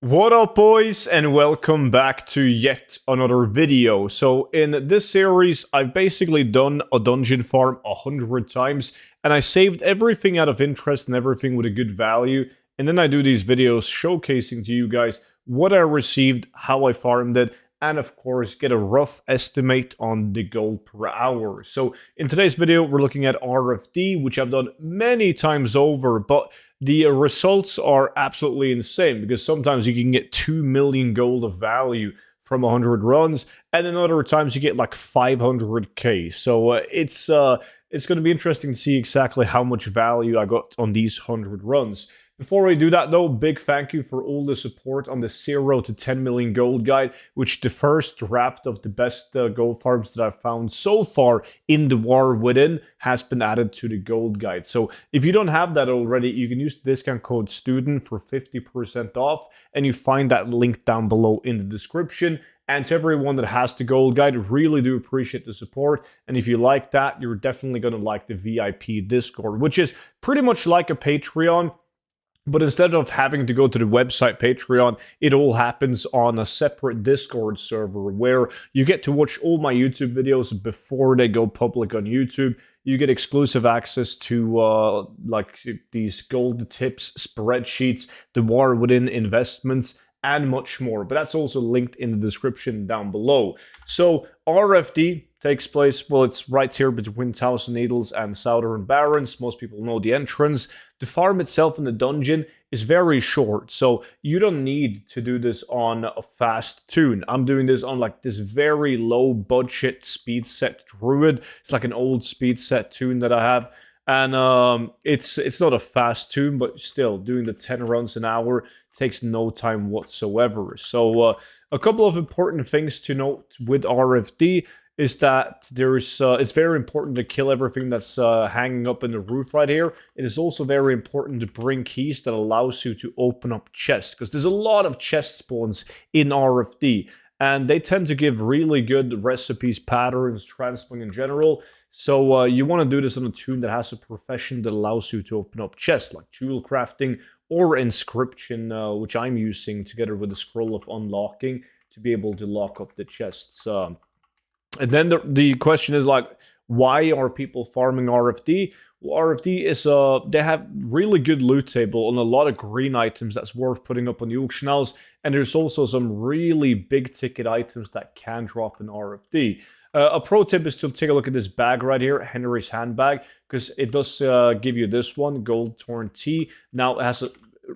What up, boys, and welcome back to yet another video. So in this series, I've basically done a dungeon farm 100 times, and I saved everything out of interest and everything with a good value, and then I do these videos showcasing to you guys what I received, how I farmed it, and of course get a rough estimate on the gold per hour. So in today's video, we're looking at RFD, which I've done many times over, but the results are absolutely insane because sometimes you can get 2 million gold of value from 100 runs, and then other times you get like 500k. So it's going to be interesting to see exactly how much value I got on these 100 runs. Before we do that though, big thank you for all the support on the 0 to 10 million gold guide, which the first draft of the best gold farms that I've found so far in the War Within has been added to the gold guide. So if you don't have that already, you can use the discount code STUDENT for 50% off, and you find that link down below in the description. And to everyone that has the gold guide, really do appreciate the support. And if you like that, you're definitely going to like the VIP Discord, which is pretty much like a Patreon. But instead of having to go to the website Patreon, it all happens on a separate Discord server where you get to watch all my YouTube videos before they go public on YouTube. You get exclusive access to like these gold tips, spreadsheets, the War Within investments, and much more. But that's also linked in the description down below. So RFD takes place, well, it's right here between Thousand Needles and Southern Barrens. Most people know the entrance. The farm itself in the dungeon is very short, so you don't need to do this on a fast tune. I'm doing this on like this very low budget speed set druid. It's like an old speed set tune that I have. And it's not a fast tune, but still doing the 10 runs an hour takes no time whatsoever. So a couple of important things to note with RFD is that there's it's very important to kill everything that's hanging up in the roof right here. It is also very important to bring keys that allows you to open up chests, because there's a lot of chest spawns in RFD. And they tend to give really good recipes, patterns, transport in general. So you want to do this on a tune that has a profession that allows you to open up chests, like jewel crafting or inscription, which I'm using together with the scroll of unlocking to be able to lock up the chests. And then the question is like, why are people farming RFD? Well, RFD is they have really good loot table on a lot of green items that's worth putting up on the auction house, and there's also some really big ticket items that can drop in RFD. A pro tip is to take a look at this bag right here, Henry's handbag, because it does give you this one, Gold Torn Tea. Now it has a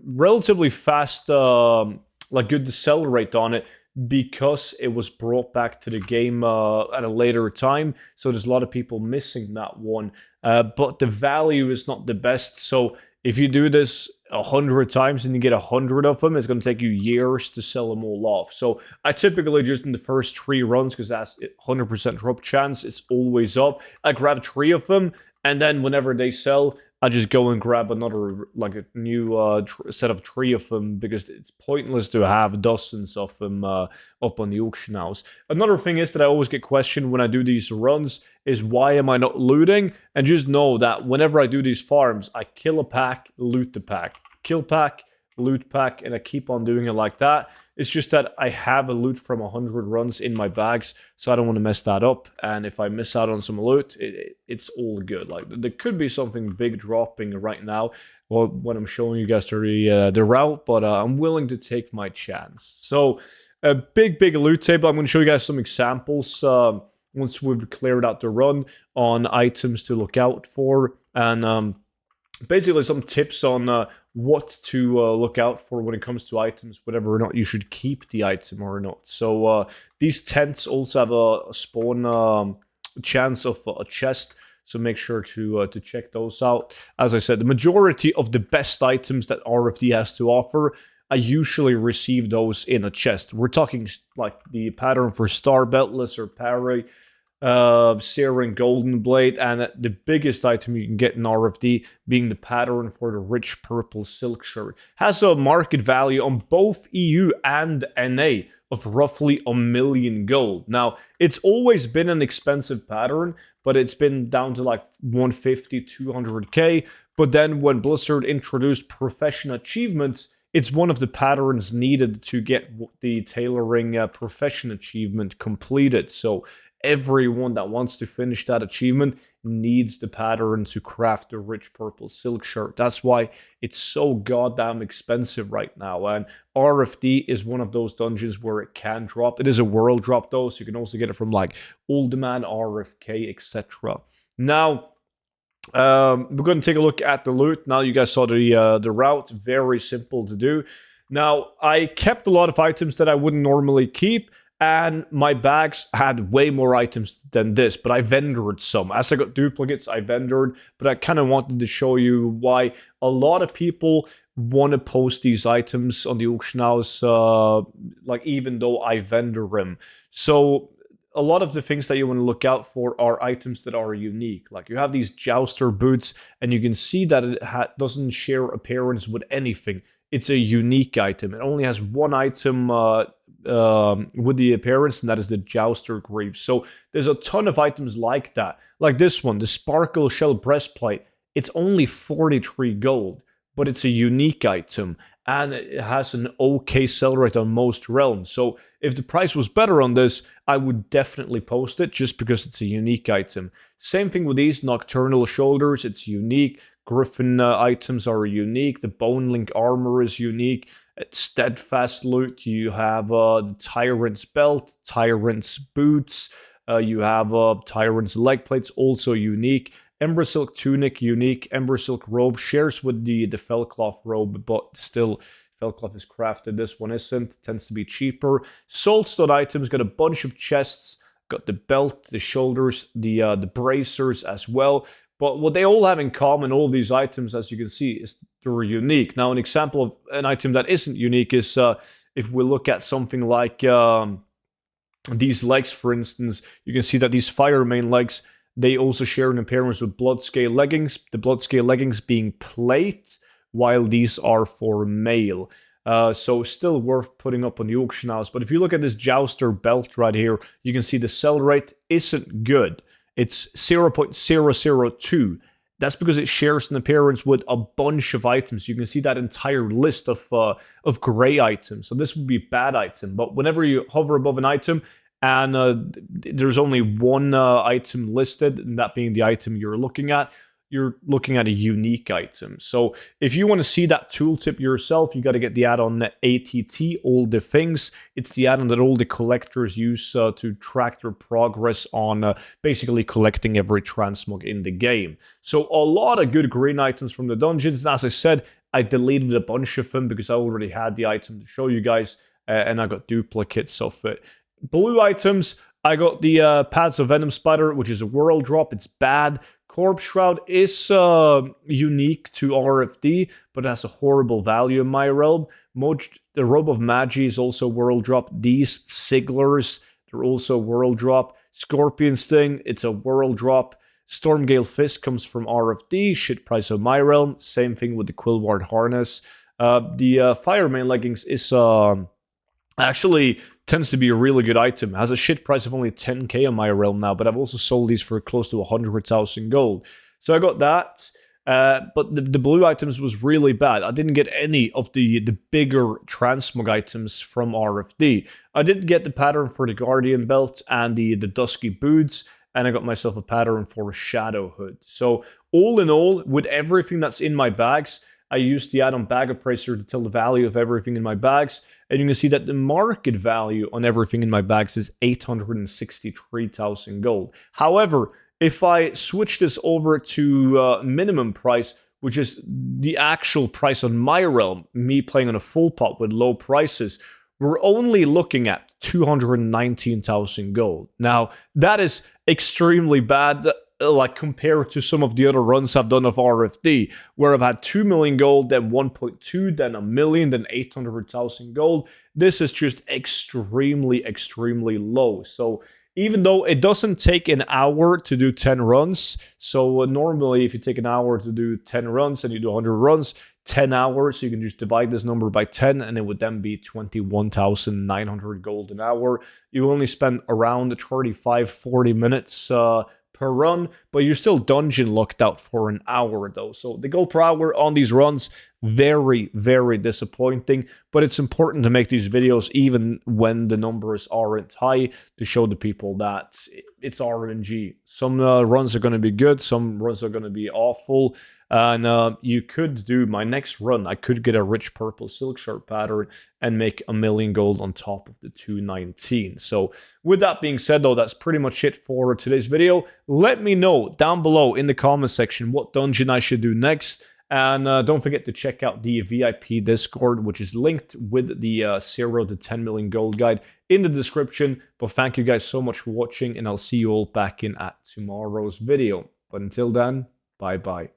relatively fast, like good sell rate on it, because it was brought back to the game at a later time. So there's a lot of people missing that one. But the value is not the best. So if you do this 100 times and you get 100 of them, it's going to take you years to sell them all off. So I typically just in the first 3 runs, because that's 100% drop chance, it's always up, I grab 3 of them. And then whenever they sell, I just go and grab another, like a new set of 3 of them, because it's pointless to have dozens of them up on the auction house. Another thing is that I always get questioned when I do these runs is, why am I not looting? And just know that whenever I do these farms, I kill a pack, loot the pack, kill pack, loot pack, and I keep on doing it like that. It's just that I have a loot from 100 runs in my bags, so I don't want to mess that up. And if I miss out on some loot, it's all good. Like, there could be something big dropping right now, well, when I'm showing you guys the route, but I'm willing to take my chance. So a big loot table. I'm going to show you guys some examples once we've cleared out the run on items to look out for, and basically some tips on what to look out for when it comes to items, whether or not you should keep the item or not. So these tents also have a spawn chance of a chest, so make sure to check those out. As I said, the majority of the best items that RFD has to offer, I usually receive those in a chest. We're talking like the pattern for Star Belt, Lesser Parry, Searing Golden Blade, and the biggest item you can get in RFD being the pattern for the rich purple silk shirt. Has a market value on both EU and NA of roughly 1 million gold. Now, it's always been an expensive pattern, but it's been down to like 150, 200k. But then when Blizzard introduced profession achievements, it's one of the patterns needed to get the tailoring profession achievement completed. So everyone that wants to finish that achievement needs the pattern to craft the rich purple silk shirt. That's why it's so goddamn expensive right now. And RFD is one of those dungeons where it can drop. It is a world drop though, so you can also get it from like Old Man, RFK, etc. Now, we're going to take a look at the loot. Now you guys saw the route. Very simple to do. Now, I kept a lot of items that I wouldn't normally keep, and my bags had way more items than this, but I vendored some. As I got duplicates, I vendored, but I kind of wanted to show you why a lot of people want to post these items on the auction house, like even though I vendor them. So a lot of the things that you want to look out for are items that are unique. Like you have these jouster boots, and you can see that it doesn't share appearance with anything. It's a unique item. It only has one item with the appearance, and that is the jouster greaves. So there's a ton of items like that. Like this one, the sparkle shell breastplate. It's only 43 gold, but it's a unique item, and it has an okay sell rate on most realms. So if the price was better on this, I would definitely post it just because it's a unique item. Same thing with these nocturnal shoulders. It's unique. Griffin items are unique. The bone link armor is unique. It's steadfast loot. You have the tyrant's belt, tyrant's boots. You have tyrant's leg plates, also unique. Ember silk tunic, unique. Ember silk robe shares with the fellcloth robe, but still fellcloth is crafted. This one isn't. Tends to be cheaper. Soul stud items got a bunch of chests. Got the belt, the shoulders, the bracers as well. But what they all have in common, all these items, as you can see, is they're unique. Now, an example of an item that isn't unique is if we look at something like these legs, for instance, you can see that these fire main legs, they also share an appearance with Bloodscale leggings, the Bloodscale leggings being plate, while these are for mail. So still worth putting up on the auction house. But if you look at this jouster belt right here, you can see the sell rate isn't good. It's 0.002. That's because it shares an appearance with a bunch of items. You can see that entire list of gray items. So this would be a bad item. But whenever you hover above an item and there's only one item listed, and that being the item you're looking at a unique item. So if you want to see that tooltip yourself, you got to get the add-on ATT, All the Things. It's the add-on that all the collectors use to track their progress on basically collecting every transmog in the game. So a lot of good green items from the dungeons. And as I said, I deleted a bunch of them because I already had the item to show you guys, and I got duplicates of it. Blue items, I got the Pads of Venom Spider, which is a world drop. It's bad. Corpse Shroud is unique to RFD, but has a horrible value in my realm. The Robe of Magi is also world drop. These Siglers, they're also world drop. Scorpion Sting, it's a world drop. Stormgale Fist comes from RFD, shit price of my realm. Same thing with the Quillward Harness. The Firemain Leggings is actually tends to be a really good item. Has a shit price of only 10k on my realm now, but I've also sold these for close to 100,000 gold. So I got that, but the blue items was really bad. I didn't get any of the bigger transmog items from RFD. I did get the pattern for the Guardian Belt and the Dusky Boots, and I got myself a pattern for a Shadow Hood. So all in all, with everything that's in my bags, I used the add-on Bag Appraiser to tell the value of everything in my bags, and you can see that the market value on everything in my bags is 863,000 gold. However, if I switch this over to minimum price, which is the actual price on my realm, me playing on a full pot with low prices, we're only looking at 219,000 gold. Now, that is extremely bad, like compared to some of the other runs I've done of RFD, where I've had 2 million gold, then 1.2, then a million, then 800,000 gold. This is just extremely, extremely low. So even though it doesn't take an hour to do 10 runs, so normally if you take an hour to do 10 runs and you do 100 runs, 10 hours, so you can just divide this number by 10, and it would then be 21,900 gold an hour. You only spend around 35-40 minutes per run, but you're still dungeon locked out for an hour though. So the gold per hour on these runs, very, very disappointing. But it's important to make these videos even when the numbers aren't high, to show the people that it's RNG. Some runs are going to be good, some runs are going to be awful. And you could do my next run. I could get a rich purple silk shark pattern and make 1,000,000 gold on top of the 219. So with that being said, though, that's pretty much it for today's video. Let me know down below in the comment section what dungeon I should do next. And don't forget to check out the VIP Discord, which is linked with the 0 to 10 million gold guide in the description. But thank you guys so much for watching, and I'll see you all back in at tomorrow's video. But until then, bye-bye.